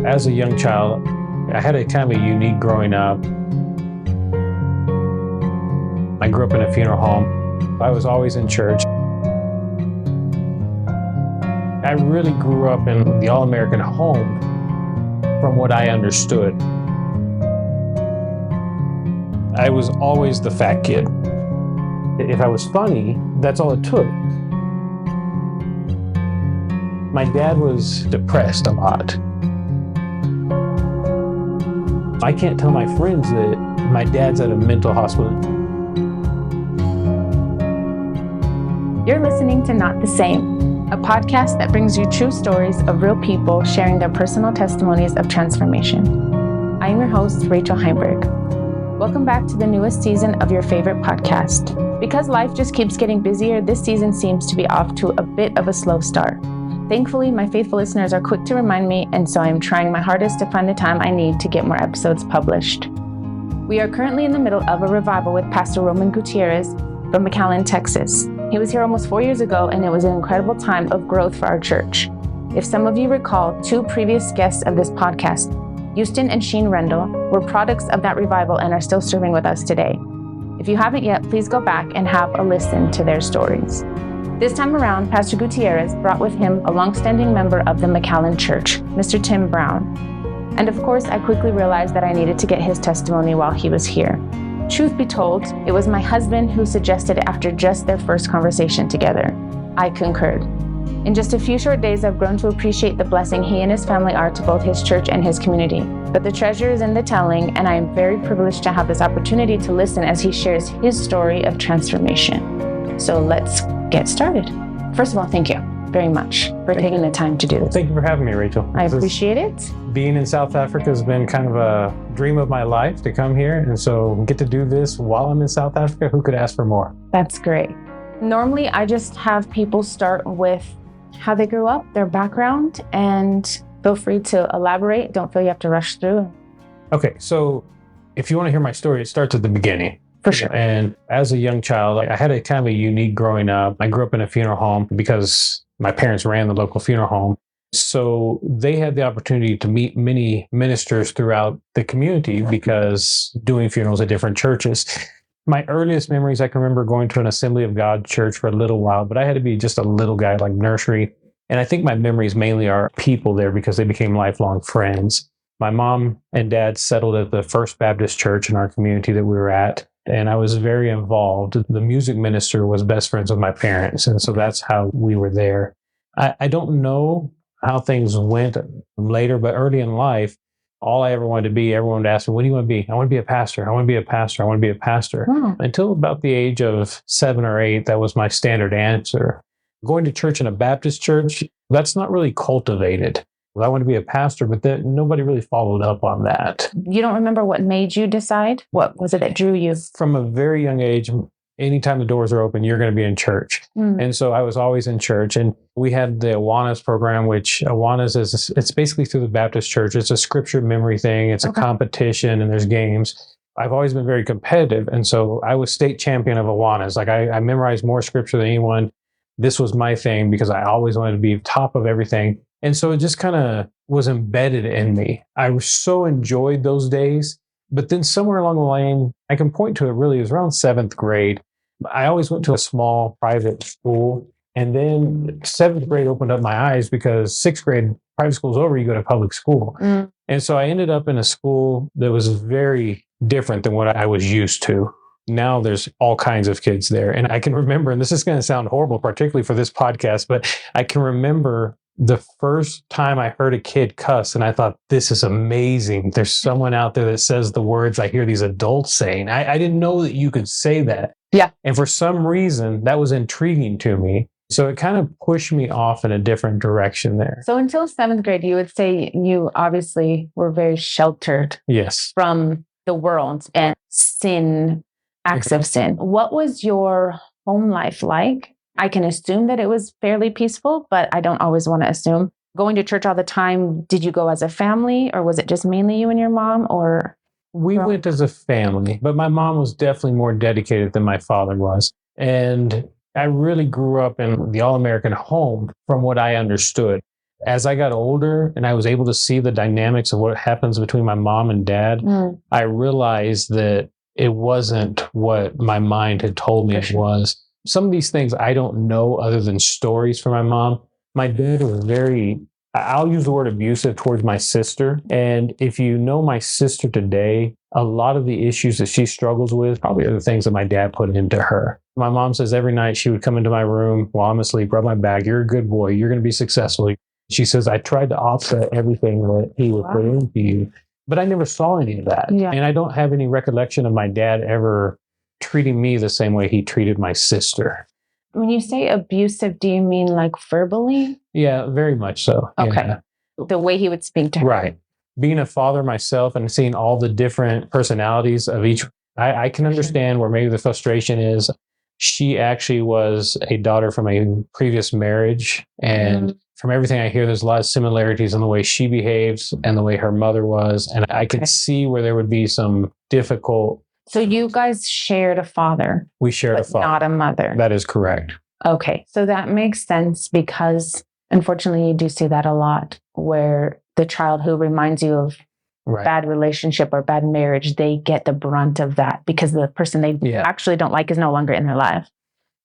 As a young child, I had a kind of a unique growing up. I grew up in a funeral home. I was always in church. I really grew up in the all-American home from what I understood. I was always the fat kid. If I was funny, that's all it took. My dad was depressed a lot. I can't tell my friends that my dad's at a mental hospital. You're listening to Not the Same, a podcast that brings you true stories of real people sharing their personal testimonies of transformation. I am your host, Rachel Heimberg. Welcome back to the newest season of your favorite podcast. Because life just keeps getting busier, this season seems to be off to a bit of a slow start. Thankfully, my faithful listeners are quick to remind me, and so I am trying my hardest to find the time I need to get more episodes published. We are currently in the middle of a revival with Pastor Roman Gutierrez from McAllen, Texas. He was here almost 4 years ago, and it was an incredible time of growth for our church. If some of you recall, two previous guests of this podcast, Houston and Sheen Rendell, were products of that revival and are still serving with us today. If you haven't yet, please go back and have a listen to their stories. This time around, Pastor Gutierrez brought with him a longstanding member of the McAllen Church, Mr. Tim Brown. And of course, I quickly realized that I needed to get his testimony while he was here. Truth be told, it was my husband who suggested it after just their first conversation together. I concurred. In just a few short days, I've grown to appreciate the blessing he and his family are to both his church and his community. But the treasure is in the telling, and I am very privileged to have this opportunity to listen as he shares his story of transformation. So let's get started. First of all, thank you very much for taking the time to do this. Thank you for having me, Rachel. I appreciate it. Being in South Africa has been kind of a dream of my life to come here. And so get to do this while I'm in South Africa. Who could ask for more? That's great. Normally, I just have people start with how they grew up, their background, and feel free to elaborate. Don't feel you have to rush through. Okay, so if you want to hear my story, it starts at the beginning. For sure. And as a young child, I had a kind of a unique growing up. I grew up in a funeral home because my parents ran the local funeral home. So they had the opportunity to meet many ministers throughout the community because doing funerals at different churches. My earliest memories, I can remember going to an Assembly of God church for a little while, but I had to be just a little guy, like nursery. And I think my memories mainly are people there because they became lifelong friends. My mom and dad settled at the First Baptist Church in our community that we were at. And I was very involved. The music minister was best friends with my parents. And so that's how we were there. I don't know how things went later, but early in life, all I ever wanted to be, everyone would ask me, what do you want to be? I want to be a pastor. I want to be a pastor. I want to be a pastor. Until about the age of 7 or 8, that was my standard answer. Going to church in a Baptist church, that's not really cultivated. I want to be a pastor, but nobody really followed up on that. You don't remember what made you decide? What was it that drew you? From a very young age, anytime the doors are open, you're going to be in church. And so I was always in church. And we had the Awanas program, which Awanas is, it's basically through the Baptist church. It's a scripture memory thing. It's a competition and there's games. I've always been very competitive. And so I was state champion of Awanas. Like I memorized more scripture than anyone. This was my thing because I always wanted to be top of everything. And so it just kind of was embedded in me. I so enjoyed those days. But then somewhere along the line, I can point to it really, it was around 7th grade. I always went to a small private school. And then 7th grade opened up my eyes because 6th grade, private school's over, you go to public school. And so I ended up in a school that was very different than what I was used to. Now there's all kinds of kids there. And I can remember, and this is going to sound horrible, particularly for this podcast, but I can remember the first time I heard a kid cuss and I thought, this is amazing. There's someone out there that says the words I hear these adults saying. I didn't know that you could say that. Yeah. And for some reason, that was intriguing to me. So it kind of pushed me off in a different direction there. So until 7th grade, you would say you obviously were very sheltered. Yes. From the world and sin, acts of sin. What was your home life like? I can assume that it was fairly peaceful, but I don't always want to assume. Going to church all the time, did you go as a family or was it just mainly you and your mom? Or we went as a family, but my mom was definitely more dedicated than my father was. And I really grew up in the all-American home from what I understood. as I got older and I was able to see the dynamics of what happens between my mom and dad, I realized that it wasn't what my mind had told me it was. Some of these things I don't know other than stories from my mom. My dad was I'll use the word abusive towards my sister. And if you know my sister today, a lot of the issues that she struggles with probably are the things that my dad put into her. My mom says every night she would come into my room while I'm asleep, rub my back. You're a good boy. You're going to be successful. She says, I tried to offset everything that he would put into you, but I never saw any of that. Yeah. And I don't have any recollection of my dad ever treating me the same way he treated my sister. When you say abusive, do you mean like verbally? Yeah, very much so. Okay. Yeah. The way he would speak to her. Right. Being a father myself and seeing all the different personalities of each, I can understand where maybe the frustration is. She actually was a daughter from a previous marriage. And from everything I hear, there's a lot of similarities in the way she behaves and the way her mother was. And I could see where there would be some difficult. So you guys shared a father. We shared a father. Not a mother. That is correct. Okay. So that makes sense because unfortunately you do see that a lot where the child who reminds you of bad relationship or bad marriage, they get the brunt of that because the person they actually don't like is no longer in their life.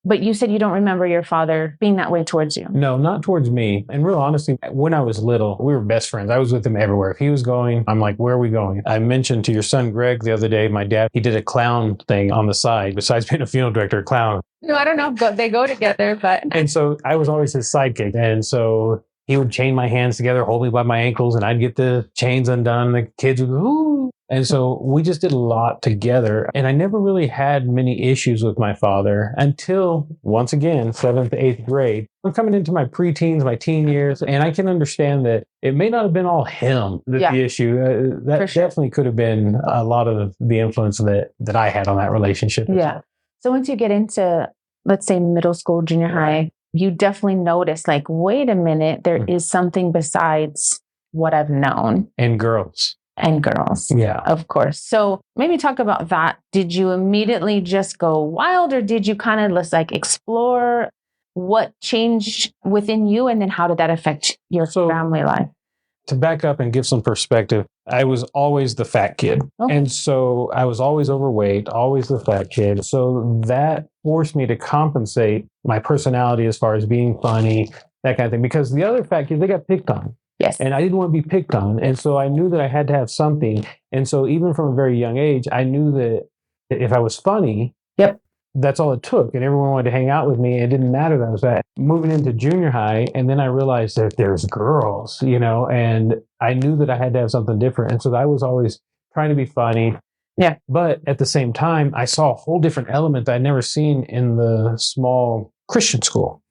But you said you don't remember your father being that way towards you. No, not towards me. And real honestly, when I was little, we were best friends. I was with him everywhere. If he was going, I'm like, where are we going? I mentioned to your son, Greg, the other day, my dad, he did a clown thing on the side. Besides being a funeral director, a clown. No, I don't know. They go together, but. And so I was always his sidekick. And so he would chain my hands together, hold me by my ankles, and I'd get the chains undone. The kids would go, ooh. And so we just did a lot together. And I never really had many issues with my father until, once again, 7th, 8th grade. I'm coming into my preteens, my teen years, and I can understand that it may not have been all him, the issue. That definitely could have been a lot of the influence that I had on that relationship. Yeah. So once you get into, let's say, middle school, junior high, you definitely notice, like, wait a minute, there is something besides what I've known. And girls. Yeah, of course. So maybe talk about that. Did you immediately just go wild, or did you kind of just like explore what changed within you? And then how did that affect your family life? To back up and give some perspective, I was always the fat kid. Okay. And so I was always overweight, always the fat kid. So that forced me to compensate my personality as far as being funny, that kind of thing. Because the other fat kids, they got picked on. Yes. And I didn't want to be picked on. And so I knew that I had to have something. And so even from a very young age, I knew that if I was funny, that's all it took. And everyone wanted to hang out with me. It didn't matter that I was fat. Moving into junior high, and then I realized that there's girls, and I knew that I had to have something different. And so I was always trying to be funny. Yeah. But at the same time, I saw a whole different element that I'd never seen in the small Christian school.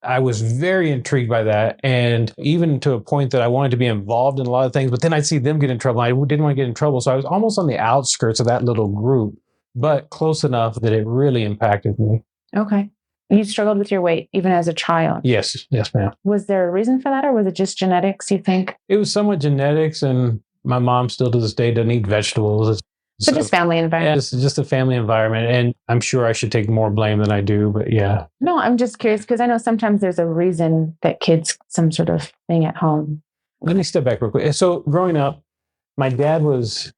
I was very intrigued by that. And even to a point that I wanted to be involved in a lot of things, but then I'd see them get in trouble. I didn't want to get in trouble. So I was almost on the outskirts of that little group, but close enough that it really impacted me. Okay. You struggled with your weight even as a child? Yes, ma'am. Was there a reason for that, or was it just genetics, you think? It was somewhat genetics, and my mom still to this day doesn't eat vegetables. So just family environment. Yeah, it's just a family environment. And I'm sure I should take more blame than I do, but yeah. No, I'm just curious because I know sometimes there's a reason that kids, some sort of thing at home. Let me step back real quick. So growing up, my dad was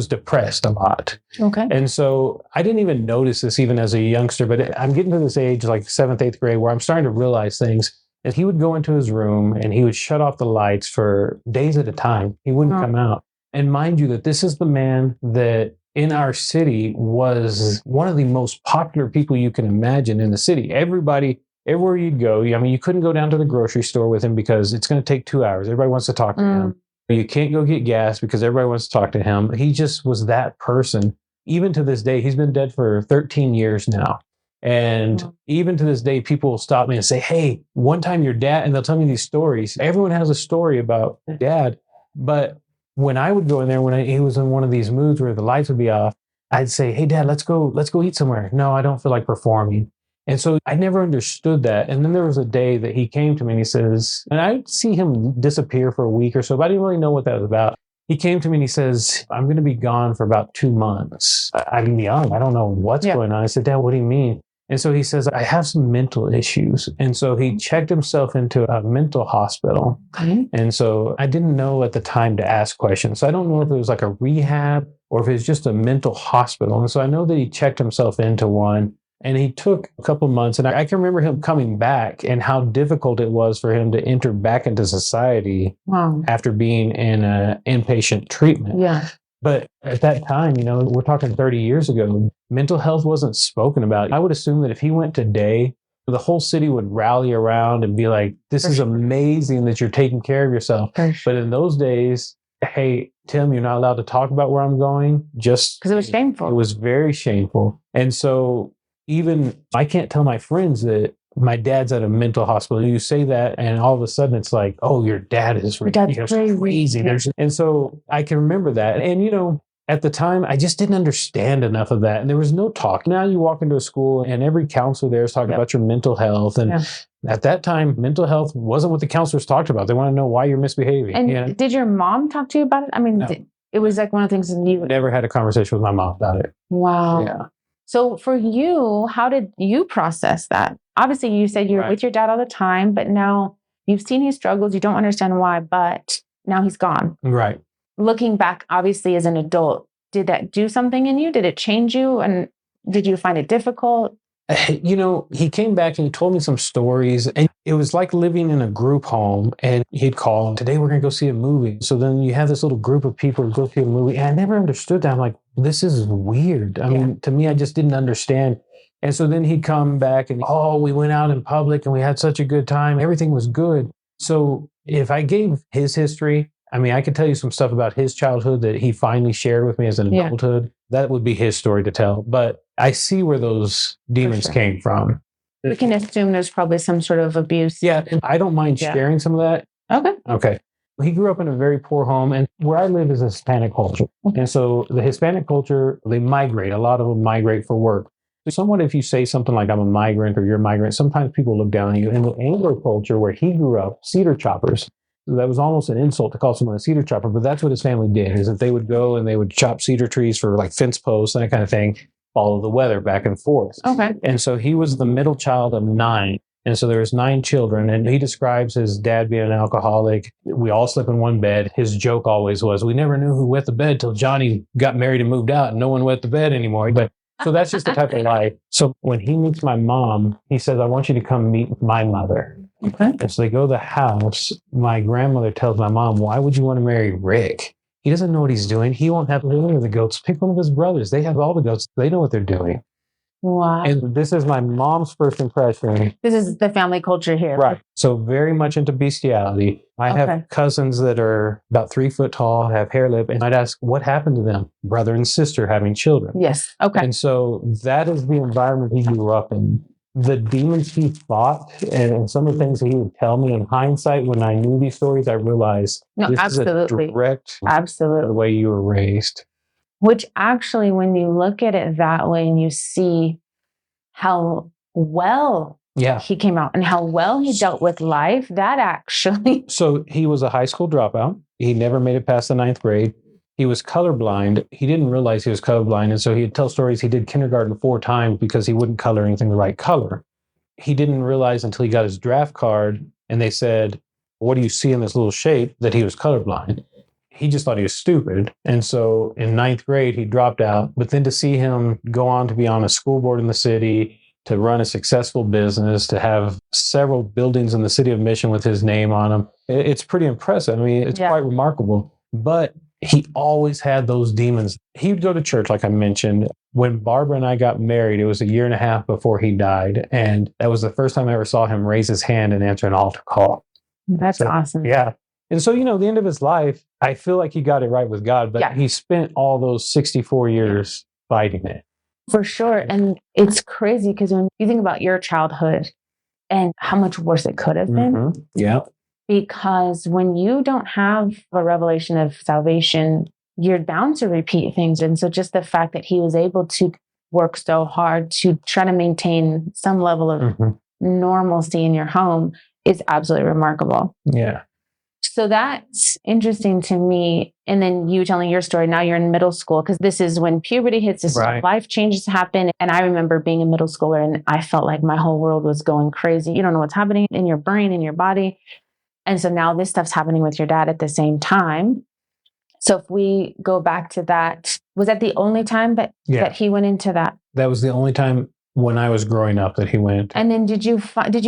depressed a lot. Okay. And so I didn't even notice this even as a youngster, but I'm getting to this age, like 7th, 8th grade, where I'm starting to realize things. And he would go into his room and he would shut off the lights for days at a time. He wouldn't come out. And mind you that this is the man that in our city was one of the most popular people you can imagine in the city. Everybody, everywhere you'd go, I mean, you couldn't go down to the grocery store with him because it's going to take 2 hours. Everybody wants to talk to him. You can't go get gas because everybody wants to talk to him. He just was that person. Even to this day, he's been dead for 13 years now. And even to this day, people will stop me and say, hey, one time your dad, and they'll tell me these stories. Everyone has a story about dad. But when I would go in there, when he was in one of these moods where the lights would be off, I'd say, hey, Dad, let's go eat somewhere. No, I don't feel like performing. And so I never understood that. And then there was a day that he came to me and he says, and I'd see him disappear for a week or so, but I didn't really know what that was about. He came to me and he says, I'm going to be gone for about 2 months. I'm young. I don't know what's going on. I said, Dad, what do you mean? And so he says, I have some mental issues. And so he checked himself into a mental hospital. Okay. And so I didn't know at the time to ask questions. So I don't know if it was like a rehab or if it was just a mental hospital. And so I know that he checked himself into one. And he took a couple months, and I can remember him coming back and how difficult it was for him to enter back into society after being in inpatient treatment. Yeah. But at that time, we're talking 30 years ago, mental health wasn't spoken about. I would assume that if he went today, the whole city would rally around and be like, this is amazing that you're taking care of yourself. But in those days, hey, Tim, you're not allowed to talk about where I'm going. Just because it was shameful. It was very shameful. And so even I can't tell my friends that my dad's at a mental hospital. You say that, and all of a sudden it's like, oh, your dad is crazy. Yeah. And so I can remember that. And, at the time, I just didn't understand enough of that. And there was no talk. Now you walk into a school and every counselor there is talking about your mental health. And at that time, mental health wasn't what the counselors talked about. They want to know why you're misbehaving. And did your mom talk to you about it? I mean, No. It was like one of the things that you never had a conversation with my mom about it. Wow. Yeah. So for you, how did you process that? Obviously, you said you're with your dad all the time, but now you've seen his struggles. You don't understand why, but now he's gone. Right. Looking back, obviously, as an adult, did that do something in you? Did it change you? And did you find it difficult? He came back and he told me some stories, and it was like living in a group home. And he'd call, today we're going to go see a movie. So then you have this little group of people who go see a movie. And I never understood that. I'm like, this is weird. I mean, to me, I just didn't understand. And so then he'd come back and, we went out in public and we had such a good time. Everything was good. So if I gave his history, I mean, I could tell you some stuff about his childhood that he finally shared with me as an adulthood. That would be his story to tell. But I see where those demons came from. We can assume there's probably some sort of abuse. Yeah, I don't mind sharing some of that. Okay. He grew up in a very poor home, and where I live is a Hispanic culture. And so the Hispanic culture, they migrate. A lot of them migrate for work. Somewhat, if you say something like, I'm a migrant or you're a migrant, sometimes people look down on you. In the Anglo culture where he grew up, cedar choppers, that was almost an insult to call someone a cedar chopper, but that's what his family did, is that they would go and they would chop cedar trees for like fence posts and that kind of thing, follow the weather back and forth. Okay. And so he was the middle child of 9. And so there was 9 children, and he describes his dad being an alcoholic. We all slept in one bed. His joke always was, we never knew who wet the bed till Johnny got married and moved out and no one wet the bed anymore. But so that's just the type of life. So when he meets my mom, he says, I want you to come meet my mother. Okay. And so they go to the house. My grandmother tells my mom, why would you want to marry Rick? He doesn't know what he's doing. He won't have any of the goats. Pick one of his brothers. They have all the goats. They know what they're doing. Wow. And this is my mom's first impression. This is the family culture here. Right. So very much into bestiality. I have cousins that are about 3 foot tall, have hair lip, and I'd ask, what happened to them? Brother and sister having children. Yes. Okay. And so that is the environment he grew up in. The demons he fought and some of the things that he would tell me in hindsight, when I knew these stories, I realized this is a direct the way you were raised. Which actually, when you look at it that way and you see how well he came out and how well he dealt with life, that actually... So he was a high school dropout. He never made it past the 9th grade. He was colorblind. He didn't realize he was colorblind. And so he'd tell stories. He did kindergarten 4 times because he wouldn't color anything the right color. He didn't realize until he got his draft card and they said, what do you see in this little shape, that he was colorblind. He just thought he was stupid. And so in 9th grade, he dropped out. But then to see him go on to be on a school board in the city, to run a successful business, to have several buildings in the city of Mission with his name on them, it's pretty impressive. I mean, it's quite remarkable. But he always had those demons. He would go to church, like I mentioned. When Barbara and I got married, it was 1.5 years before he died. And that was the first time I ever saw him raise his hand and answer an altar call. That's awesome. Yeah. And so, the end of his life, I feel like he got it right with God, but he spent all those 64 years fighting it. For sure. And it's crazy because when you think about your childhood and how much worse it could have been. Yeah. Because when you don't have a revelation of salvation, you're bound to repeat things. And so just the fact that he was able to work so hard to try to maintain some level of normalcy in your home is absolutely remarkable. Yeah. So that's interesting to me. And then you telling your story, now you're in middle school, because this is when puberty hits, this life changes happen. And I remember being a middle schooler and I felt like my whole world was going crazy. You don't know what's happening in your brain, in your body. And so now this stuff's happening with your dad at the same time. So if we go back to that, was that the only time that he went into that? That was the only time when I was growing up that he went. And then did you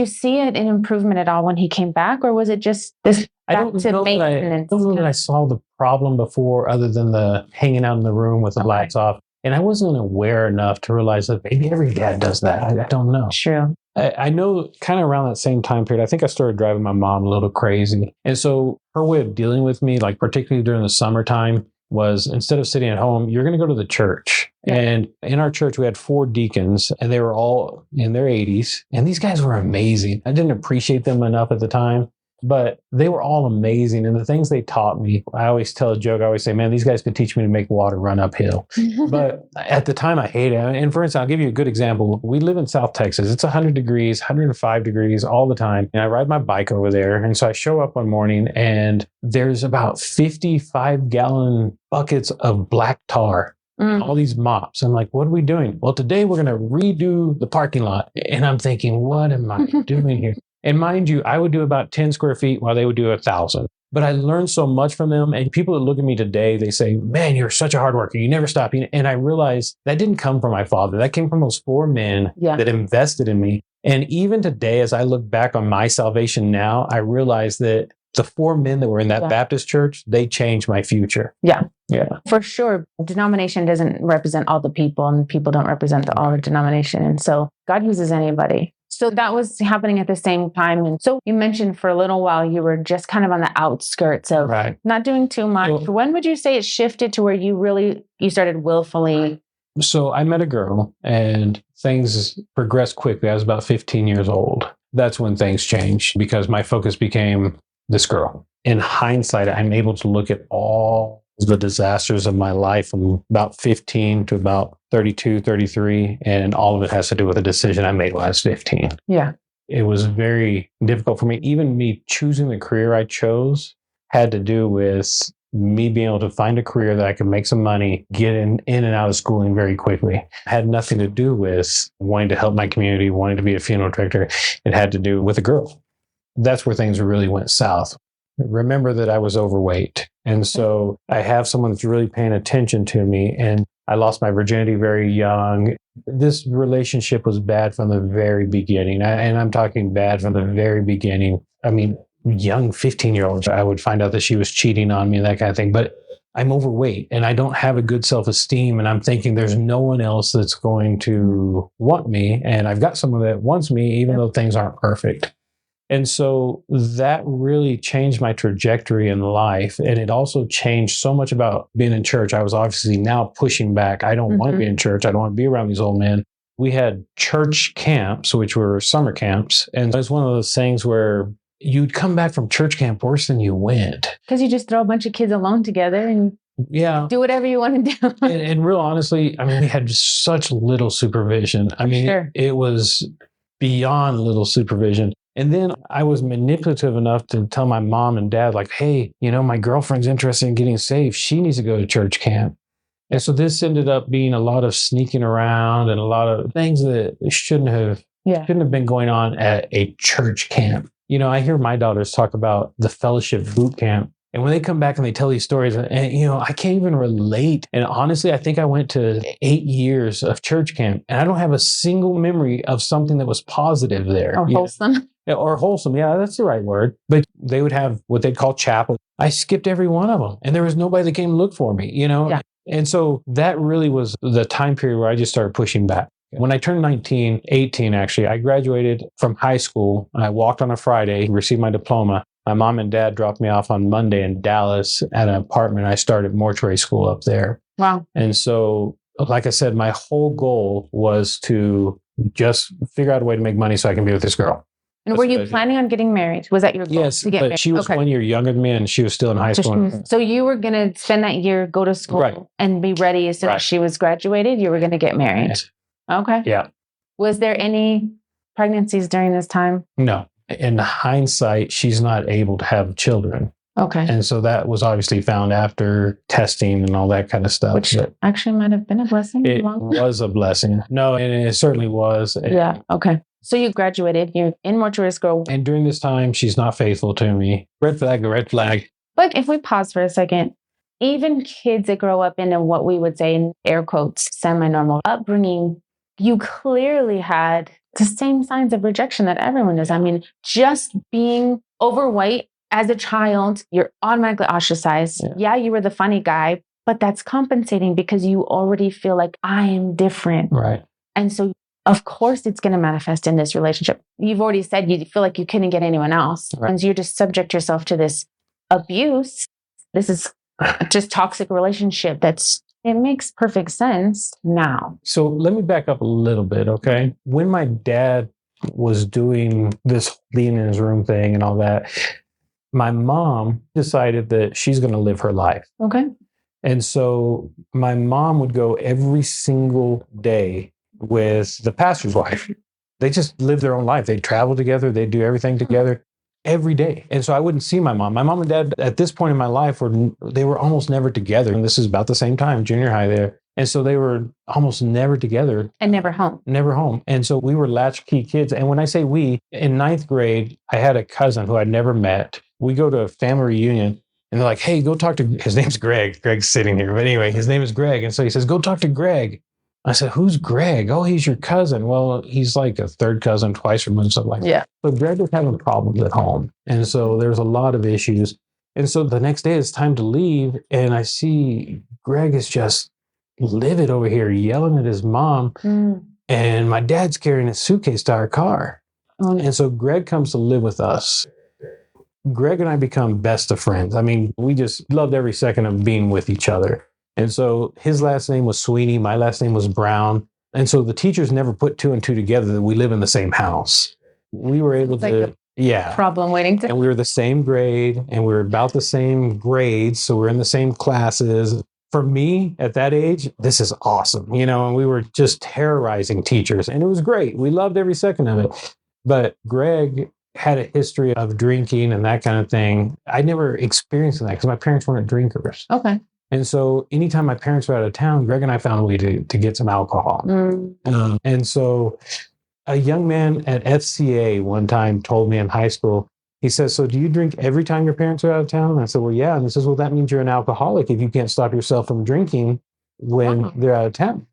see it an improvement at all when he came back, or was it just this back to maintenance? I don't know that I saw the problem before, other than the hanging out in the room with the lights off. And I wasn't aware enough to realize that maybe every dad does that. I don't know. True. I know kind of around that same time period, I think I started driving my mom a little crazy. And so her way of dealing with me, like particularly during the summertime, was instead of sitting at home, you're going to go to the church. Yeah. And in our church, we had 4 deacons, and they were all in their 80s. And these guys were amazing. I didn't appreciate them enough at the time, but they were all amazing. And the things they taught me, I always tell a joke. I always say, man, these guys could teach me to make water run uphill. But at the time, I hated it. And for instance, I'll give you a good example. We live in South Texas. It's 100 degrees, 105 degrees all the time. And I ride my bike over there. And so I show up one morning and there's about 55-gallon buckets of black tar. All these mops. I'm like, what are we doing? Well, today we're going to redo the parking lot. And I'm thinking, what am I doing here? And mind you, I would do about 10 square feet while they would do 1,000. But I learned so much from them. And people that look at me today, they say, man, you're such a hard worker. You never stop. And I realized that didn't come from my father. That came from those 4 men that invested in me. And even today, as I look back on my salvation now, I realize that the 4 men that were in that Baptist church, they changed my future. Yeah. For sure. Denomination doesn't represent all the people, and people don't represent all the denomination. And so God uses anybody. So that was happening at the same time. And so you mentioned for a little while, you were just kind of on the outskirts of not doing too much. Well, when would you say it shifted to where you started willfully? So I met a girl and things progressed quickly. I was about 15 years old. That's when things changed because my focus became this girl. In hindsight, I'm able to look at all the disasters of my life from about 15 to about 32, 33, and all of it has to do with a decision I made when I was 15. Yeah. It was very difficult for me. Even me choosing the career I chose had to do with me being able to find a career that I could make some money, get in and out of schooling very quickly. It had nothing to do with wanting to help my community, wanting to be a funeral director. It had to do with a girl. That's where things really went south. Remember that I was overweight. And so I have someone that's really paying attention to me. And I lost my virginity very young. This relationship was bad from the very beginning. And I'm talking bad from the very beginning. I mean, young 15-year-olds, I would find out that she was cheating on me and that kind of thing. But I'm overweight and I don't have a good self-esteem. And I'm thinking there's no one else that's going to want me. And I've got someone that wants me, even though things aren't perfect. And so that really changed my trajectory in life. And it also changed so much about being in church. I was obviously now pushing back. I don't want to be in church. I don't want to be around these old men. We had church camps, which were summer camps. And it was one of those things where you'd come back from church camp worse than you went. Because you just throw a bunch of kids alone together and do whatever you want to do. and real honestly, I mean, we had such little supervision. I mean, it was beyond little supervision. And then I was manipulative enough to tell my mom and dad, like, hey, my girlfriend's interested in getting saved. She needs to go to church camp. And so this ended up being a lot of sneaking around and a lot of things that shouldn't have been going on at a church camp. I hear my daughters talk about the fellowship boot camp. And when they come back and they tell these stories, and I can't even relate. And honestly, I think I went to 8 years of church camp, and I don't have a single memory of something that was positive there. Or wholesome. Or wholesome. Yeah, that's the right word. But they would have what they'd call chapel. I skipped every one of them, and there was nobody that came to look for me, Yeah. And so that really was the time period where I just started pushing back. When I turned 18 actually, I graduated from high school. I walked on a Friday, received my diploma. My mom and dad dropped me off on Monday in Dallas at an apartment. I started mortuary school up there. Wow. And so, like I said, my whole goal was to just figure out a way to make money so I can be with this girl. And were you planning on getting married? Was that your goal? Yes, to get married? She was 1 year younger than me and she was still in high school. So you were going to spend that year, go to school and be ready as soon as she was graduated? You were going to get married? Yes. Okay. Yeah. Was there any pregnancies during this time? No. In hindsight, she's not able to have children. Okay. And so that was obviously found after testing and all that kind of stuff. Which actually might have been a blessing. It was a blessing. No, and it certainly was. Yeah. Okay. So you graduated, you're in mortuary school. And during this time, she's not faithful to me. Red flag, a red flag. But if we pause for a second, even kids that grow up in what we would say in air quotes, semi-normal upbringing, you clearly had the same signs of rejection that everyone does. I mean, just being overweight as a child, you're automatically ostracized. Yeah, you were the funny guy, but that's compensating because you already feel like I am different. Right. And so, of course, it's going to manifest in this relationship. You've already said you feel like you couldn't get anyone else. Right. And so you just subject yourself to this abuse. This is just toxic relationship. It makes perfect sense now. So let me back up a little bit, okay? When my dad was doing this being in his room thing and all that, my mom decided that she's going to live her life. Okay. And so my mom would go every single day with the pastor's wife. They just live their own life. They travel together. They do everything together every day. And so I wouldn't see my mom. My mom and dad at this point in my life they were almost never together. And this is about the same time, junior high there. And so they were almost never together. And never home. Never home. And so we were latchkey kids. And when I say we, in ninth grade, I had a cousin who I'd never met. We go to a family reunion and they're like, hey, go talk to, his name's Greg. Greg's sitting here. But anyway, his name is Greg. And so he says, go talk to Greg. I said, who's Greg? Oh, he's your cousin. Well, he's like a third cousin, twice removed, something like that. Yeah. But Greg was having problems at home. And so there's a lot of issues. And so the next day it's time to leave. And I see Greg is just livid over here, yelling at his mom. And my dad's carrying a suitcase to our car. And so Greg comes to live with us. Greg and I become best of friends. I mean, we just loved every second of being with each other. And so his last name was Sweeney. My last name was Brown. And so the teachers never put two and two together that we live in the same house. We were able to, problem waiting to. And we were the same grade and we were about the same grades. So we're in the same classes. For me at that age, this is awesome. And we were just terrorizing teachers and it was great. We loved every second of it. But Greg had a history of drinking and that kind of thing. I never experienced that because my parents weren't drinkers. Okay. And so anytime my parents were out of town, Greg and I found a way to get some alcohol. And so a young man at FCA one time told me in high school, he says, so do you drink every time your parents are out of town? And I said, well, yeah. And he says, well, that means you're an alcoholic if you can't stop yourself from drinking when they're out of town.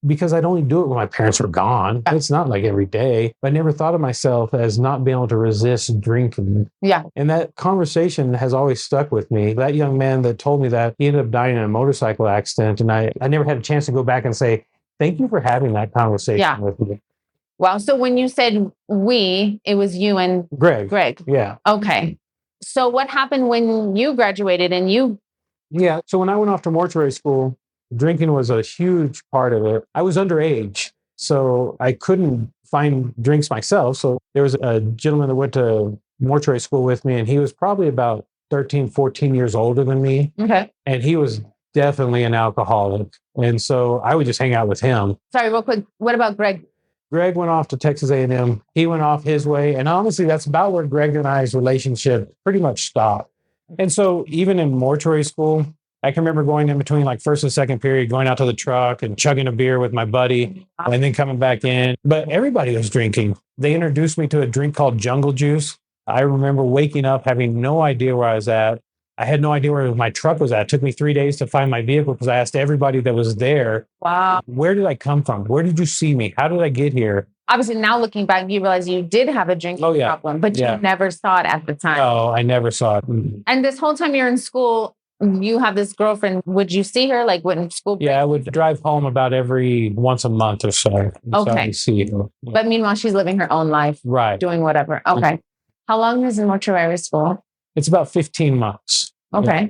Because I'd only do it when my parents were gone. It's not like every day. I never thought of myself as not being able to resist drinking. Yeah. And that conversation has always stuck with me. That young man that told me that, he ended up dying in a motorcycle accident. And I never had a chance to go back and say, thank you for having that conversation with me. Wow. So when you said we, it was you and Greg. Yeah. Okay. So what happened when you graduated and you? Yeah. So when I went off to mortuary school, drinking was a huge part of it. I was underage, so I couldn't find drinks myself. So there was a gentleman that went to mortuary school with me, and he was probably about 13, 14 years older than me. Okay. And he was definitely an alcoholic. And so I would just hang out with him. Sorry, real quick. What about Greg? Greg went off to Texas A&M. He went off his way. And honestly, that's about where Greg and I's relationship pretty much stopped. And so even in mortuary school, I can remember going in between like first and second period, going out to the truck and chugging a beer with my buddy and then coming back in. But everybody was drinking. They introduced me to a drink called Jungle Juice. I remember waking up, having no idea where I was at. I had no idea where my truck was at. It took me 3 days to find my vehicle because I asked everybody that was there, wow, where did I come from? Where did you see me? How did I get here? Obviously, now looking back, you realize you did have a drinking problem, but you never saw it at the time. No, I never saw it. And this whole time you're in school, you have this girlfriend. Would you see her like when school breaks? Yeah, I would drive home about every once a month or so. Okay. See her. But meanwhile, she's living her own life. Right. Doing whatever. Okay. How long is in mortuary school? It's about 15 months. Okay. Yeah.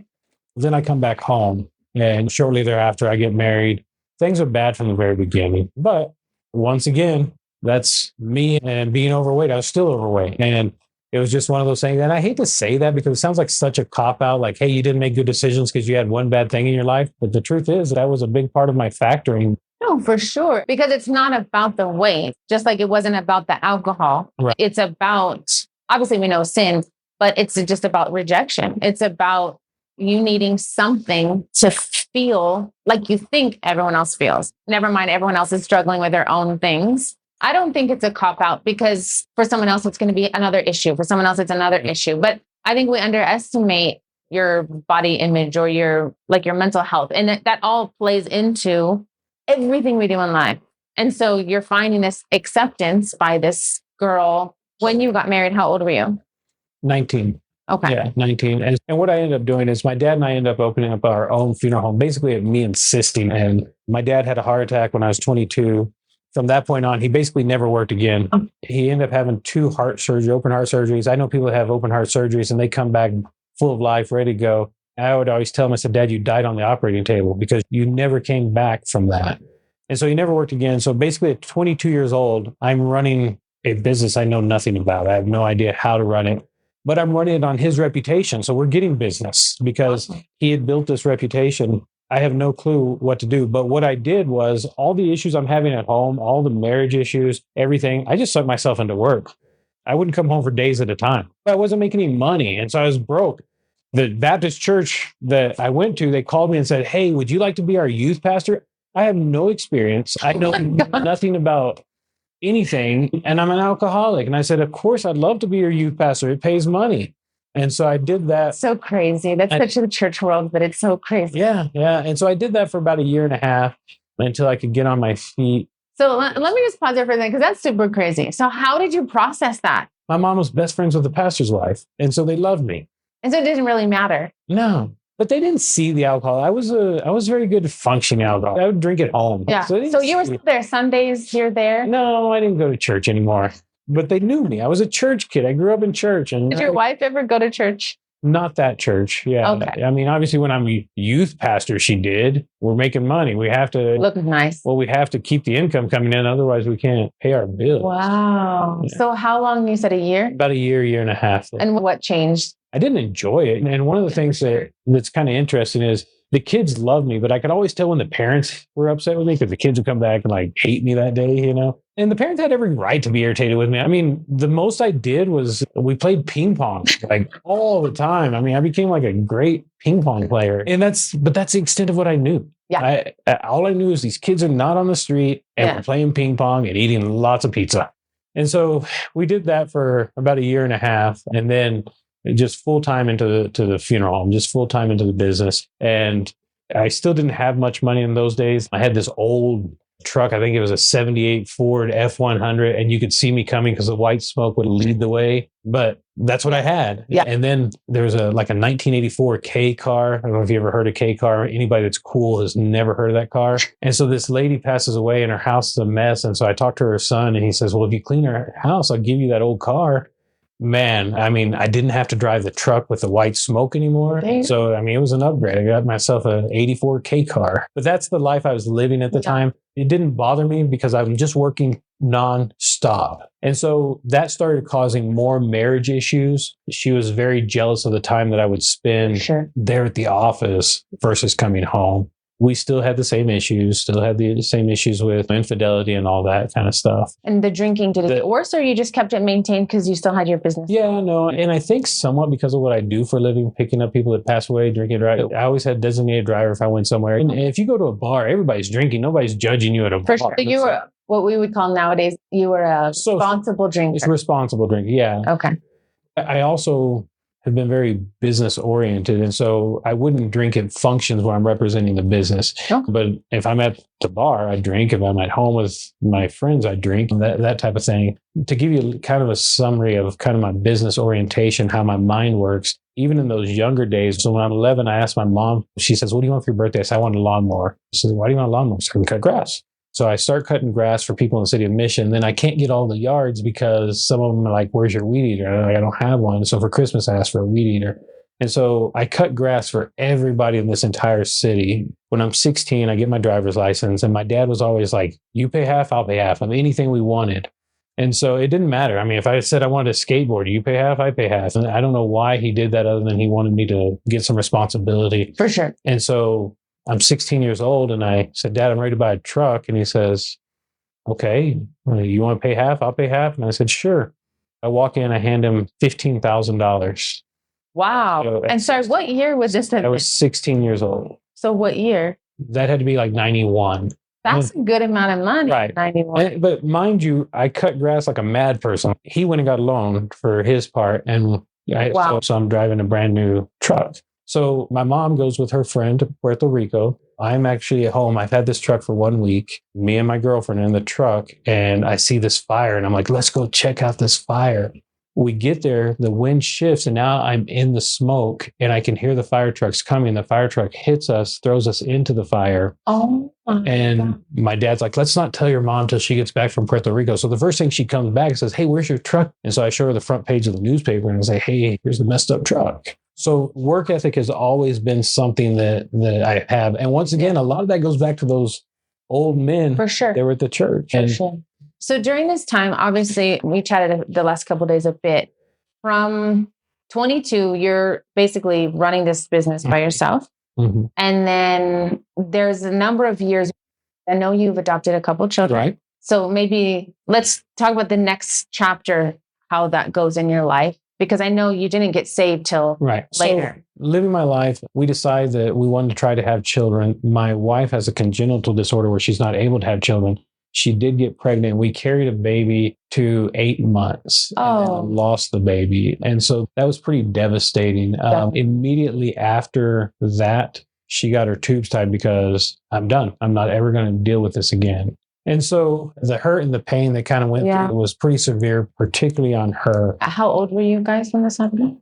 Then I come back home and shortly thereafter I get married. Things are bad from the very beginning. But once again, that's me and being overweight. I was still overweight. And it was just one of those things. And I hate to say that because it sounds like such a cop-out, like, hey, you didn't make good decisions because you had one bad thing in your life. But the truth is that was a big part of my factoring. No, for sure. Because it's not about the weight, just like it wasn't about the alcohol. Right. It's about, obviously we know sin, but it's just about rejection. It's about you needing something to feel like you think everyone else feels. Never mind, everyone else is struggling with their own things. I don't think it's a cop-out because for someone else, it's going to be another issue. For someone else, it's another issue. But I think we underestimate your body image or your mental health. And that all plays into everything we do in life. And so you're finding this acceptance by this girl. When you got married, how old were you? 19. Okay. Yeah, 19. And what I ended up doing is my dad and I ended up opening up our own funeral home, basically at me insisting. And my dad had a heart attack when I was 22. From that point on, he basically never worked again. He ended up having 2 open heart surgeries. I know people that have open heart surgeries and they come back full of life, ready to go. I would always tell him, I said, Dad, you died on the operating table because you never came back from that. And so he never worked again. So basically at 22 years old, I'm running a business I know nothing about. I have no idea how to run it. But I'm running it on his reputation. So we're getting business because he had built this reputation. I have no clue what to do. But what I did was all the issues I'm having at home, all the marriage issues, everything, I just sucked myself into work. I wouldn't come home for days at a time. I wasn't making any money. And so I was broke. The Baptist church that I went to, they called me and said, hey, would you like to be our youth pastor? I have no experience. I know nothing about anything, and I'm an alcoholic. And I said, of course, I'd love to be your youth pastor. It pays money. And so I did that. So crazy. That's such a church world, but it's so crazy. Yeah. And so I did that for about 1.5 years until I could get on my feet. So let me just pause there for a second, because that's super crazy. So how did you process that? My mom was best friends with the pastor's wife, and so they loved me. And so it didn't really matter. No. But they didn't see the alcohol. I was very good at functioning alcohol. I would drink at home. Yeah. So you were still there Sundays, you're there? No, I didn't go to church anymore. But they knew me. I was a church kid. I grew up in church. And did your wife ever go to church? Not that church. Yeah. Okay. I mean, obviously when I'm a youth pastor, she did. We're making money. We have to look nice. Well, we have to keep the income coming in. Otherwise we can't pay our bills. Wow. Yeah. So how long, you said a year? About a year and a half. And what changed? I didn't enjoy it. And one of the things that's kind of interesting is the kids loved me, but I could always tell when the parents were upset with me because the kids would come back and like hate me that day, you know? And the parents had every right to be irritated with me. I mean, the most I did was we played ping pong like all the time. I mean, I became like a great ping pong player. And that's the extent of what I knew. Yeah. All I knew is these kids are not on the street and we're playing ping pong and eating lots of pizza. And so we did that for about 1.5 years. And then just full time into the funeral home, just full time into the business. And I still didn't have much money in those days. I had this old truck. I think it was a 78 Ford F100. And you could see me coming because the white smoke would lead the way. But that's what I had. Yeah. And then there was a 1984 K car. I don't know if you ever heard of K car. Anybody that's cool has never heard of that car. And so this lady passes away and her house is a mess. And so I talked to her son and he says, well, if you clean her house, I'll give you that old car. Man, I mean, I didn't have to drive the truck with the white smoke anymore. Dang. So, I mean, it was an upgrade. I got myself an 84 K car. But that's the life I was living at the time. It didn't bother me because I'm just working nonstop. And so that started causing more marriage issues. She was very jealous of the time that I would spend there at the office versus coming home. We still had the same issues, with infidelity and all that kind of stuff. And the drinking, did it get worse or you just kept it maintained because you still had your business? Yeah, no. And I think somewhat because of what I do for a living, picking up people that pass away, drinking, right? I always had designated driver if I went somewhere. And if you go to a bar, everybody's drinking. Nobody's judging you at a bar. So you were what we would call nowadays, you were a responsible drinker. It's responsible drinking, yeah. Okay. I also have been very business oriented. And so I wouldn't drink at functions where I'm representing the business. Oh. But if I'm at the bar, I drink. If I'm at home with my friends, I drink, that type of thing. To give you kind of a summary of kind of my business orientation, how my mind works, even in those younger days. So when I'm 11, I asked my mom, she says, what do you want for your birthday? I said, I want a lawnmower. She said, why do you want a lawnmower? I said, we cut grass. So I start cutting grass for people in the city of Mission. Then I can't get all the yards because some of them are like, where's your weed eater? And I'm like, I don't have one. So for Christmas, I asked for a weed eater. And so I cut grass for everybody in this entire city. When I'm 16, I get my driver's license. And my dad was always like, you pay half, I'll pay half. I mean, anything we wanted. And so it didn't matter. I mean, if I said I wanted a skateboard, you pay half, I pay half. And I don't know why he did that other than he wanted me to get some responsibility. For sure. And so I'm 16 years old and I said, Dad, I'm ready to buy a truck. And he says, okay, you want to pay half? I'll pay half. And I said, sure. I walk in, I hand him $15,000. Wow. So, and sorry, what year was this? I was 16 years old. So what year? That had to be like 91. That's a good amount of money. Right. 91. But mind you, I cut grass like a mad person. He went and got a loan for his part. And Wow. so I'm driving a brand new truck. So my mom goes with her friend to Puerto Rico. I'm actually at home. I've had this truck for 1 week. Me and my girlfriend are in the truck, and I see this fire, and I'm like, let's go check out this fire. We get there, the wind shifts, and now I'm in the smoke, and I can hear the fire trucks coming. The fire truck hits us, throws us into the fire. Oh. And my dad's like, let's not tell your mom till she gets back from Puerto Rico. So the first thing she comes back and says, hey, where's your truck? And so I show her the front page of the newspaper and I say, hey, here's the messed up truck. So work ethic has always been something that I have. And once again, a lot of that goes back to those old men For sure. that were at the church. For sure. So during this time, obviously, we chatted the last couple of days a bit. From 22, you're basically running this business by yourself. Mm-hmm. And then there's a number of years. I know you've adopted a couple children. Right. So maybe let's talk about the next chapter, how that goes in your life. Because I know you didn't get saved till later. So, living my life, we decided that we wanted to try to have children. My wife has a congenital disorder where she's not able to have children. She did get pregnant. We carried a baby to 8 months and lost the baby. And so that was pretty devastating. Immediately after that, she got her tubes tied because I'm done. I'm not ever going to deal with this again. And so the hurt and the pain that kind of went through was pretty severe, particularly on her. How old were you guys when this happened?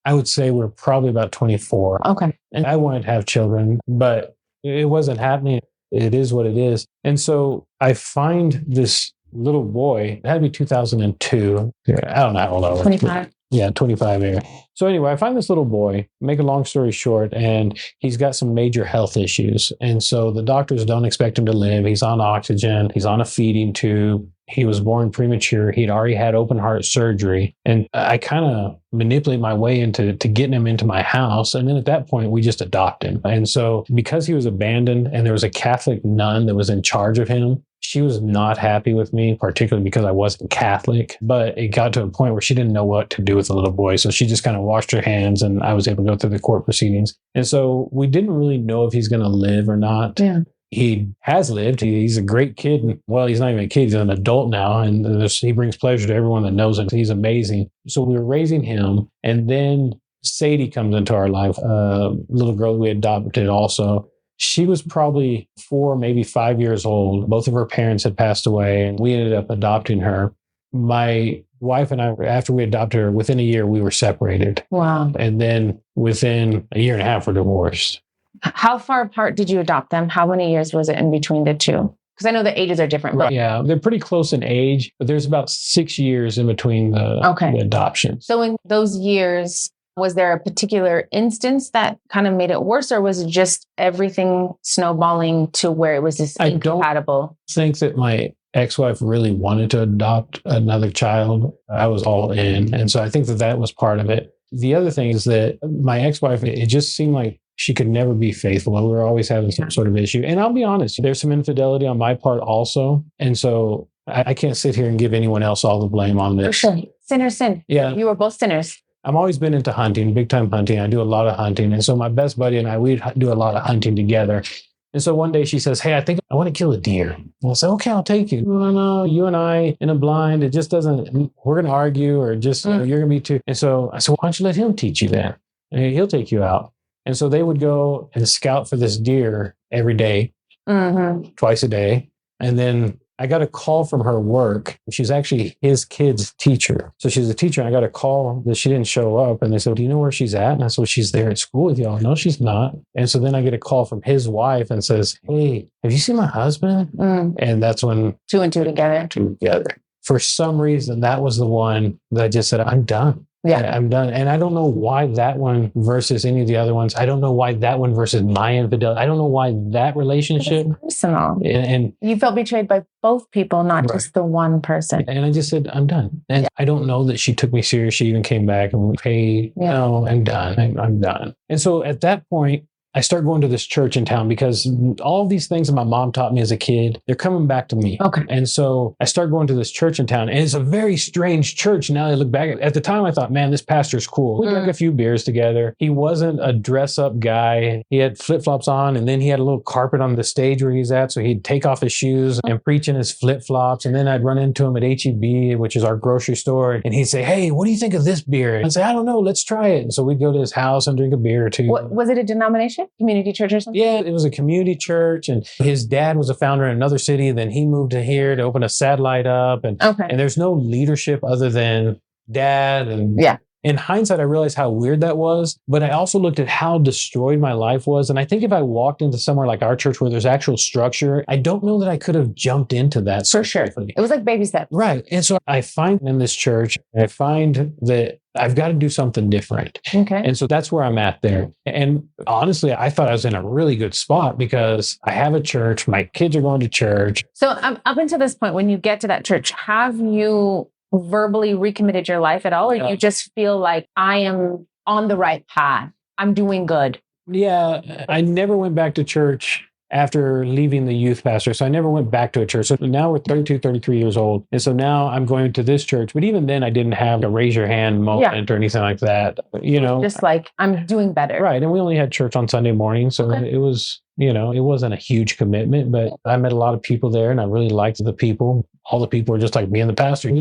I would say we're probably about 24. Okay. And I wanted to have children, but it wasn't happening. It is what it is. And so I find this little boy, it had to be 2002. I don't know how old I was. 25. Yeah, 25 here. So anyway, I find this little boy, make a long story short, and he's got some major health issues. And so the doctors don't expect him to live. He's on oxygen. He's on a feeding tube. He was born premature. He'd already had open heart surgery. And I kind of manipulate my way into getting him into my house. And then at that point, we just adopt him. And so because he was abandoned and there was a Catholic nun that was in charge of him, she was not happy with me, particularly because I wasn't Catholic. But it got to a point where she didn't know what to do with the little boy. So she just kind of washed her hands and I was able to go through the court proceedings. And so we didn't really know if he's going to live or not. Yeah. He has lived. He's a great kid. Well, he's not even a kid. He's an adult now. And he brings pleasure to everyone that knows him. He's amazing. So we were raising him. And then Sadie comes into our life, a little girl we adopted also. She was probably 4, maybe 5 years old. Both of her parents had passed away, and we ended up adopting her. My wife and I, after we adopted her, within a year, we were separated. Wow. And then within a year and a half, we're divorced. How far apart did you adopt them? How many years was it in between the two? Because I know the ages are different. But yeah, they're pretty close in age, but there's about 6 years in between the adoption. So in those years, was there a particular instance that kind of made it worse, or was it just everything snowballing to where it was just incompatible? I think that my ex-wife really wanted to adopt another child. I was all in. And so I think that was part of it. The other thing is that my ex-wife, it just seemed like she could never be faithful. We were always having some sort of issue. And I'll be honest, there's some infidelity on my part also. And so I can't sit here and give anyone else all the blame on this. For sure. Sinner sin. Yeah. You were both sinners. I've always been into hunting, big time hunting. I do a lot of hunting. And so my best buddy and I, we do a lot of hunting together. And so one day she says, hey, I think I want to kill a deer. And I said, okay, I'll take you. No, you and I in a blind, it just doesn't, we're going to argue or just, you're going to be too. And so I said, why don't you let him teach you then? And he'll take you out. And so they would go and scout for this deer every day, twice a day. And then I got a call from her work. She's actually his kid's teacher. So she's a teacher. And I got a call that she didn't show up. And they said, do you know where she's at? And I said, well, she's there at school with y'all. No, she's not. And so then I get a call from his wife and says, hey, have you seen my husband? And that's when 2 and 2 together. 2 together. For some reason, that was the one that I just said, I'm done. Yeah, I'm done. And I don't know why that one versus any of the other ones. I don't know why that one versus my infidelity. I don't know why that relationship. It's personal. And you felt betrayed by both people, not just the one person. And I just said, I'm done. And I don't know that she took me serious. She even came back and went, hey, no, I'm done. I'm done. And so at that point, I start going to this church in town because all of these things that my mom taught me as a kid, they're coming back to me. Okay. And so I start going to this church in town, and it's a very strange church. Now I look back at the time, I thought, man, this pastor's cool. We drank a few beers together. He wasn't a dress up guy. He had flip flops on, and then he had a little carpet on the stage where he's at. So he'd take off his shoes and preach in his flip flops. And then I'd run into him at HEB, which is our grocery store. And he'd say, hey, what do you think of this beer? And I'd say, I don't know, let's try it. And so we'd go to his house and drink a beer or two. What, was it a denomination? Community church or something? Yeah, it was a community church, and his dad was a founder in another city. Then he moved to here to open a satellite up. And there's no leadership other than dad. And in hindsight, I realized how weird that was. But I also looked at how destroyed my life was. And I think if I walked into somewhere like our church where there's actual structure, I don't know that I could have jumped into that. For sure. It was like baby steps. Right. And so I find in this church, I find that I've got to do something different. Okay. And so that's where I'm at there. And honestly, I thought I was in a really good spot because I have a church. My kids are going to church. So up until this point, when you get to that church, have you verbally recommitted your life at all? Or you just feel like I am on the right path? I'm doing good. Yeah. I never went back to church after leaving the youth pastor. So I never went back to a church. So now we're 32, 33 years old. And so now I'm going to this church. But even then I didn't have a raise your hand moment or anything like that. You know, just like I'm doing better. Right. And we only had church on Sunday morning. So it was, you know, it wasn't a huge commitment, but I met a lot of people there and I really liked the people. All the people were just like me and the pastor.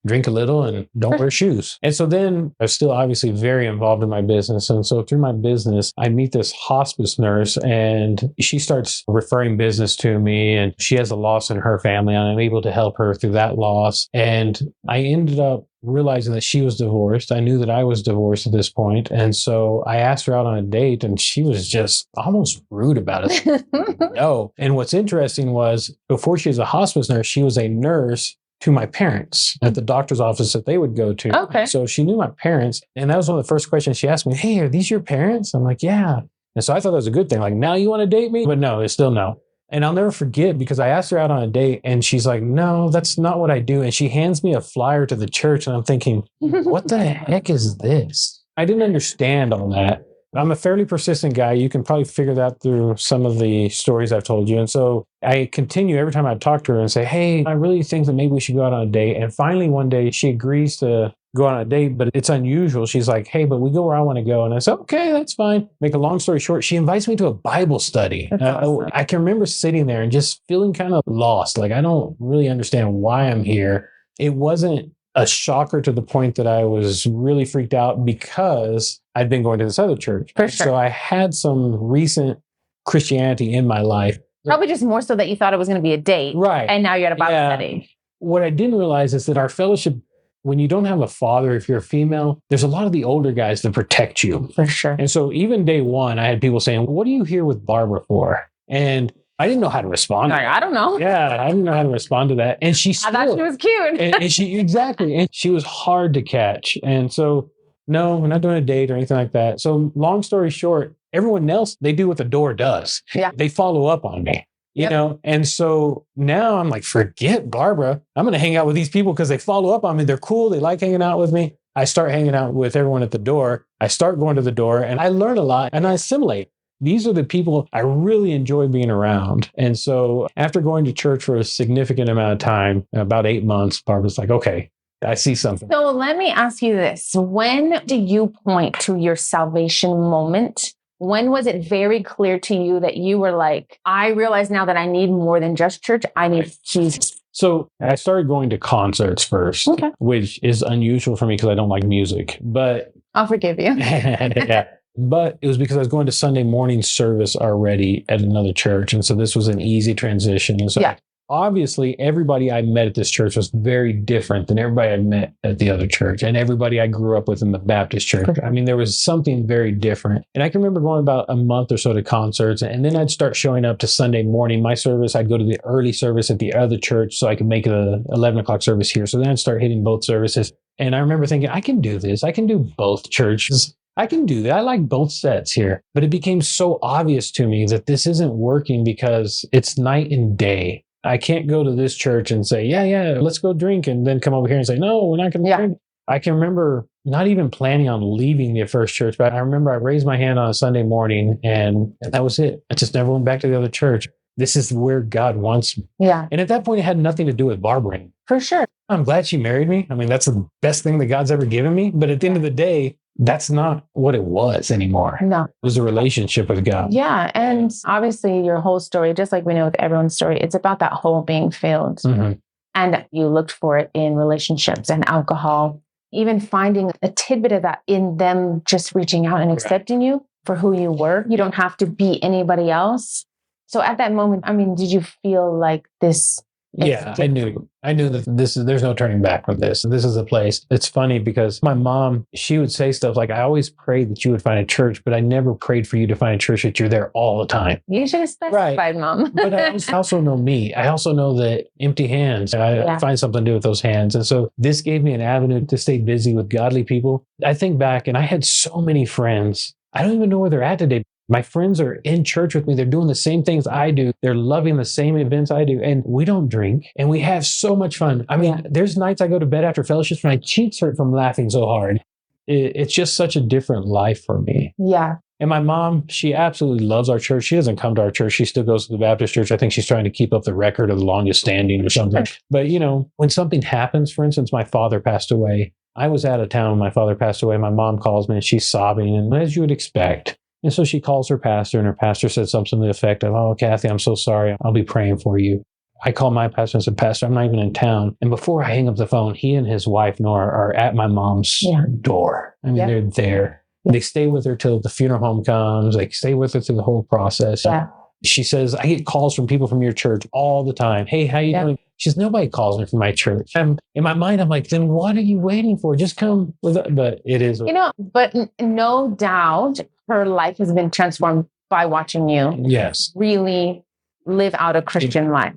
Drink a little and don't wear shoes. And so then I'm still obviously very involved in my business. And so through my business, I meet this hospice nurse and she starts referring business to me, and she has a loss in her family and I'm able to help her through that loss. And I ended up realizing that she was divorced. I knew that I was divorced at this point. And so I asked her out on a date and she was just almost rude about it. No. And what's interesting was before she was a hospice nurse, she was a nurse to my parents at the doctor's office that they would go to. Okay. So she knew my parents. And that was one of the first questions she asked me, hey, are these your parents? I'm like, yeah. And so I thought that was a good thing. Like, now you want to date me? But no, it's still no. And I'll never forget because I asked her out on a date and she's like, no, that's not what I do. And she hands me a flyer to the church and I'm thinking, what the heck is this? I didn't understand all that. I'm a fairly persistent guy. You can probably figure that through some of the stories I've told you. And so I continue every time I talk to her and say, hey, I really think that maybe we should go out on a date. And finally, one day she agrees to go on a date, but it's unusual. She's like, hey, but we go where I want to go. And I said, okay, that's fine. Make a long story short, she invites me to a Bible study. Awesome. I can remember sitting there and just feeling kind of lost. Like, I don't really understand why I'm here. It wasn't a shocker to the point that I was really freaked out because I'd been going to this other church. For sure. So I had some recent Christianity in my life. Probably just more so that you thought it was going to be a date. Right. And now you're at a Bible study. What I didn't realize is that our fellowship, when you don't have a father, if you're a female, there's a lot of the older guys that protect you. For sure. And so even day one, I had people saying, what are you here with Barbara for? And I didn't know how to respond. Like, I don't know. Yeah, I didn't know how to respond to that. And she still, I thought she was cute. and she, exactly. And she was hard to catch. And so, no, we're not doing a date or anything like that. So long story short, everyone else, they do what the door does. Yeah. They follow up on me, you know? And so now I'm like, forget Barbara. I'm going to hang out with these people because they follow up on me. They're cool. They like hanging out with me. I start hanging out with everyone at the door. I start going to the door and I learn a lot and I assimilate. These are the people I really enjoy being around. And so after going to church for a significant amount of time, about 8 months, Barbara's like, okay, I see something. So let me ask you this. When do you point to your salvation moment? When was it very clear to you that you were like, I realize now that I need more than just church. I need Jesus. So I started going to concerts first, which is unusual for me because I don't like music, but I'll forgive you. yeah. But it was because I was going to Sunday morning service already at another church. And so this was an easy transition. And so obviously everybody I met at this church was very different than everybody I met at the other church and everybody I grew up with in the Baptist church. I mean, there was something very different. And I can remember going about a month or so to concerts, and then I'd start showing up to Sunday morning. My service, I'd go to the early service at the other church so I could make the 11 o'clock service here. So then I'd start hitting both services. And I remember thinking, I can do this. I can do both churches. I can do that. I like both sets here. But it became so obvious to me that this isn't working because it's night and day. I can't go to this church and say, yeah, let's go drink, and then come over here and say, no, we're not going to drink. I can remember not even planning on leaving the first church, but I remember I raised my hand on a Sunday morning and that was it. I just never went back to the other church. This is where God wants me. Yeah. And at that point, it had nothing to do with barbering. For sure. I'm glad she married me. I mean, that's the best thing that God's ever given me. But at the end of the day, that's not what it was anymore. No. It was a relationship with God. Yeah. And obviously your whole story, just like we know with everyone's story, it's about that hole being filled. Mm-hmm. And you looked for it in relationships and alcohol, even finding a tidbit of that in them just reaching out and accepting you for who you were. You don't have to be anybody else. So at that moment, I mean, did you feel like this? Yeah, I knew that there's no turning back from this. This is a place. It's funny because my mom, she would say stuff like, I always prayed that you would find a church, but I never prayed for you to find a church that you're there all the time. You should have specified, Mom. But I also know me. I also know that empty hands, I find something to do with those hands. And so this gave me an avenue to stay busy with godly people. I think back and I had so many friends. I don't even know where they're at today. My friends are in church with me. They're doing the same things I do. They're loving the same events I do. And we don't drink and we have so much fun. I mean, there's nights I go to bed after fellowships and my cheeks hurt from laughing so hard. It's just such a different life for me. Yeah. And my mom, she absolutely loves our church. She doesn't come to our church. She still goes to the Baptist church. I think she's trying to keep up the record of the longest standing or something. But, you know, when something happens, for instance, my father passed away. I was out of town when my father passed away. My mom calls me and she's sobbing, and as you would expect. And so she calls her pastor, and her pastor said something to the effect of, oh, Kathy, I'm so sorry. I'll be praying for you. I called my pastor and said, Pastor, I'm not even in town. And before I hang up the phone, he and his wife, Nora, are at my mom's door. I mean, they're there. They stay with her till the funeral home comes. They stay with her through the whole process. Yeah. She says, I get calls from people from your church all the time. Hey, how you doing? She says, nobody calls me from my church. In my mind, I'm like, then what are you waiting for? Just come with it. But it is. You know, but no doubt her life has been transformed by watching you. Yes. Really live out a Christian life.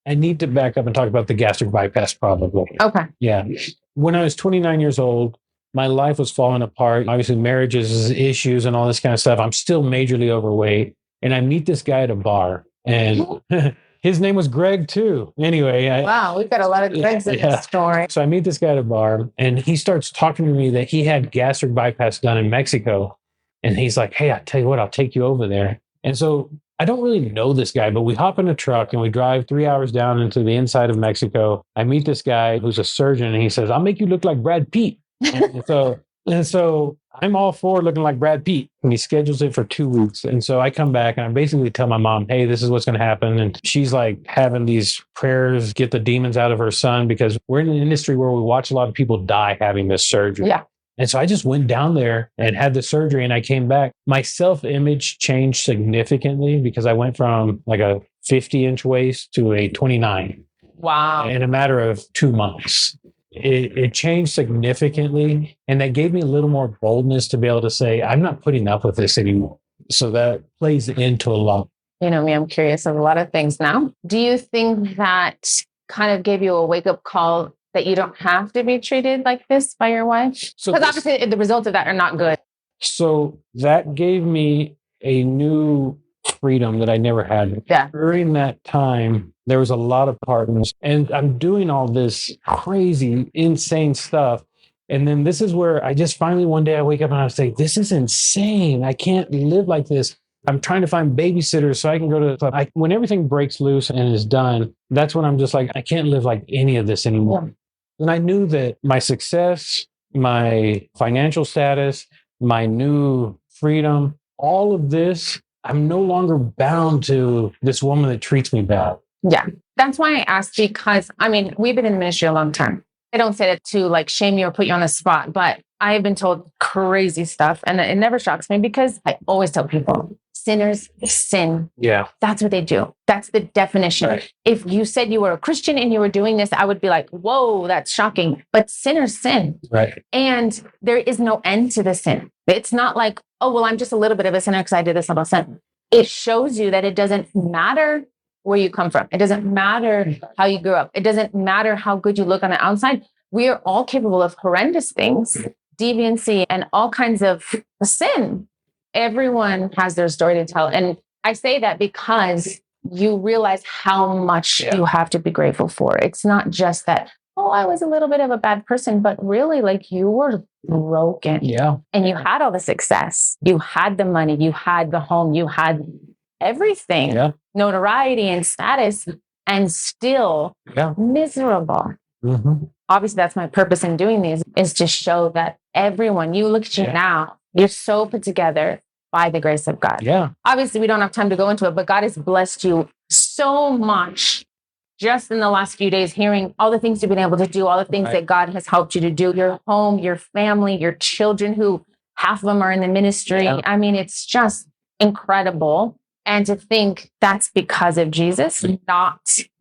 I need to back up and talk about the gastric bypass problem. Okay. Yeah. When I was 29 years old, my life was falling apart. Obviously, marriages, issues, and all this kind of stuff. I'm still majorly overweight. And I meet this guy at a bar, and his name was Greg too. Anyway. Wow, we've got a lot of Gregs in this story. So I meet this guy at a bar, and he starts talking to me that he had gastric bypass done in Mexico. And he's like, hey, I tell you what, I'll take you over there. And so I don't really know this guy, but we hop in a truck and we drive 3 hours down into the inside of Mexico. I meet this guy who's a surgeon, and he says, I'll make you look like Brad Pitt. And so I'm all for looking like Brad Pitt. And he schedules it for 2 weeks. And so I come back and I basically tell my mom, hey, this is what's going to happen. And she's like having these prayers, get the demons out of her son, because we're in an industry where we watch a lot of people die having this surgery. Yeah. And so I just went down there and had the surgery, and I came back. My self-image changed significantly because I went from like a 50-inch waist to a 29. Wow. In a matter of 2 months. It changed significantly, and that gave me a little more boldness to be able to say, I'm not putting up with this anymore. So that plays into a lot. You know me, I'm curious of a lot of things now. Do you think that kind of gave you a wake-up call that you don't have to be treated like this by your wife? Because obviously the results of that are not good. So that gave me a new freedom that I never had. Yeah. During that time, there was a lot of partners, and I'm doing all this crazy, insane stuff. And then this is where I just finally one day I wake up and I say, this is insane. I can't live like this. I'm trying to find babysitters so I can go to the club. When everything breaks loose and is done, that's when I'm just like, I can't live like any of this anymore. Yeah. And I knew that my success, my financial status, my new freedom, all of this, I'm no longer bound to this woman that treats me bad. Yeah. That's why I asked, because I mean, we've been in ministry a long time. I don't say that to like shame you or put you on the spot, but I have been told crazy stuff, and it never shocks me because I always tell people, sinners sin. Yeah. That's what they do. That's the definition. Right. If you said you were a Christian and you were doing this, I would be like, whoa, that's shocking. But sinners sin. Right. And there is no end to the sin. It's not like, oh, well, I'm just a little bit of a sinner because I did this little sin. It shows you that it doesn't matter where you come from. It doesn't matter how you grew up. It doesn't matter how good you look on the outside. We are all capable of horrendous things, deviancy, and all kinds of sin. Everyone has their story to tell. And I say that because you realize how much you have to be grateful for. It's not just that oh, I was a little bit of a bad person, but really like you were broken. Yeah. And you had all the success. You had the money, you had the home, you had everything, notoriety and status, and still miserable. Mm-hmm. Obviously, that's my purpose in doing these, is to show that everyone, you look at you now, you're so put together by the grace of God. Yeah. Obviously, we don't have time to go into it, but God has blessed you so much just in the last few days, hearing all the things you've been able to do, all the things that God has helped you to do, your home, your family, your children, who half of them are in the ministry. Yeah. I mean, it's just incredible. And to think that's because of Jesus, not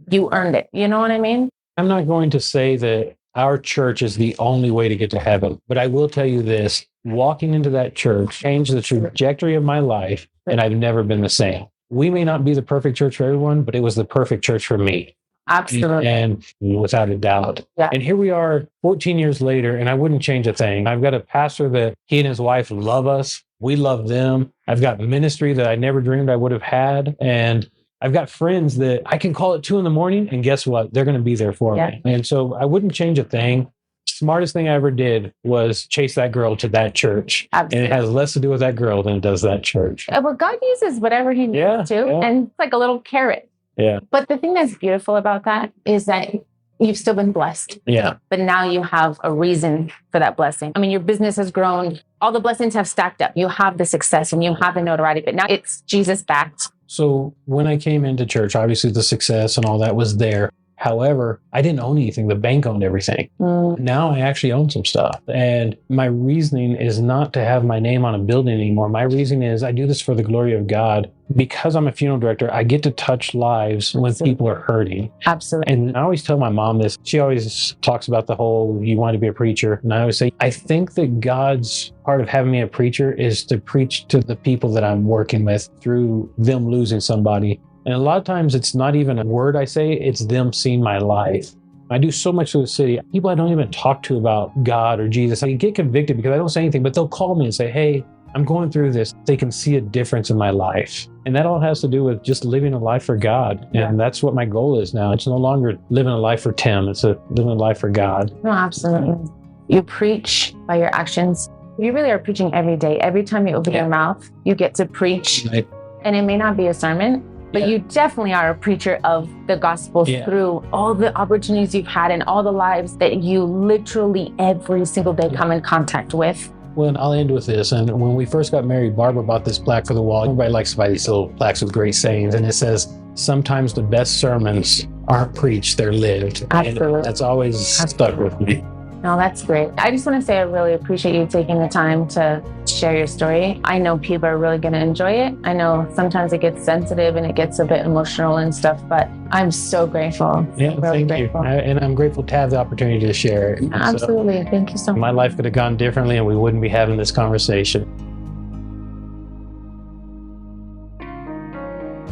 you earned it. You know what I mean? I'm not going to say that our church is the only way to get to heaven, but I will tell you this: walking into that church changed the trajectory of my life, and I've never been the same. We may not be the perfect church for everyone, but it was the perfect church for me. Absolutely. And without a doubt. Yeah. And here we are 14 years later, and I wouldn't change a thing. I've got a pastor that he and his wife love us. We love them. I've got ministry that I never dreamed I would have had. And I've got friends that I can call at 2 a.m, and guess what? They're going to be there for me. And so I wouldn't change a thing. Smartest thing I ever did was chase that girl to that church. Absolutely. And it has less to do with that girl than it does that church. Well, God uses whatever he needs to. Yeah. And it's like a little carrot. Yeah. But the thing that's beautiful about that is that you've still been blessed. Yeah. But now you have a reason for that blessing. I mean, your business has grown. All the blessings have stacked up. You have the success and you have the notoriety, but now it's Jesus backed. So when I came into church, obviously the success and all that was there. However, I didn't own anything. The bank owned everything. Now I actually own some stuff. And my reasoning is not to have my name on a building anymore. My reasoning is I do this for the glory of God. Because I'm a funeral director, I get to touch lives when people are hurting. Absolutely. And I always tell my mom this. She always talks about the whole, you want to be a preacher. And I always say, I think that God's part of having me a preacher is to preach to the people that I'm working with through them losing somebody. And a lot of times it's not even a word I say, it's them seeing my life. I do so much for the city. People I don't even talk to about God or Jesus, I get convicted because I don't say anything, but they'll call me and say, hey, I'm going through this. They can see a difference in my life. And that all has to do with just living a life for God. And that's what my goal is now. It's no longer living a life for Tim. It's living a life for God. No, absolutely. You preach by your actions. You really are preaching every day. Every time you open your mouth, you get to preach. Right. And it may not be a sermon, but you definitely are a preacher of the gospel through all the opportunities you've had and all the lives that you literally every single day come in contact with. Well, and I'll end with this. And when we first got married, Barbara bought this plaque for the wall. Everybody likes to buy these little plaques with great sayings. And it says, sometimes the best sermons aren't preached, they're lived. Absolutely. And that's always stuck with me. No, that's great. I just want to say I really appreciate you taking the time to share your story. I know people are really going to enjoy it. I know sometimes it gets sensitive and it gets a bit emotional and stuff, but I'm so grateful. Yeah, really thank you. And I'm grateful to have the opportunity to share it. Absolutely. Thank you so much. My life could have gone differently and we wouldn't be having this conversation.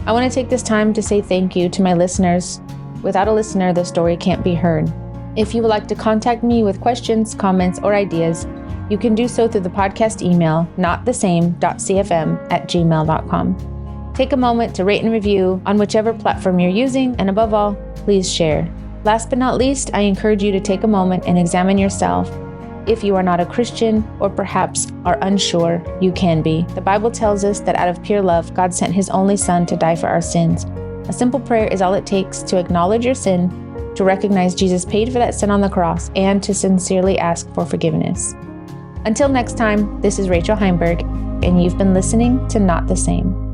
I want to take this time to say thank you to my listeners. Without a listener, the story can't be heard. If you would like to contact me with questions, comments, or ideas, you can do so through the podcast email, notthesame.cfm@gmail.com. Take a moment to rate and review on whichever platform you're using, and above all, please share. Last but not least, I encourage you to take a moment and examine yourself. If you are not a Christian, or perhaps are unsure, you can be. The Bible tells us that out of pure love, God sent His only Son to die for our sins. A simple prayer is all it takes to acknowledge your sin, to recognize Jesus paid for that sin on the cross, and to sincerely ask for forgiveness. Until next time, this is Rachel Heimberg, and you've been listening to Not the Same.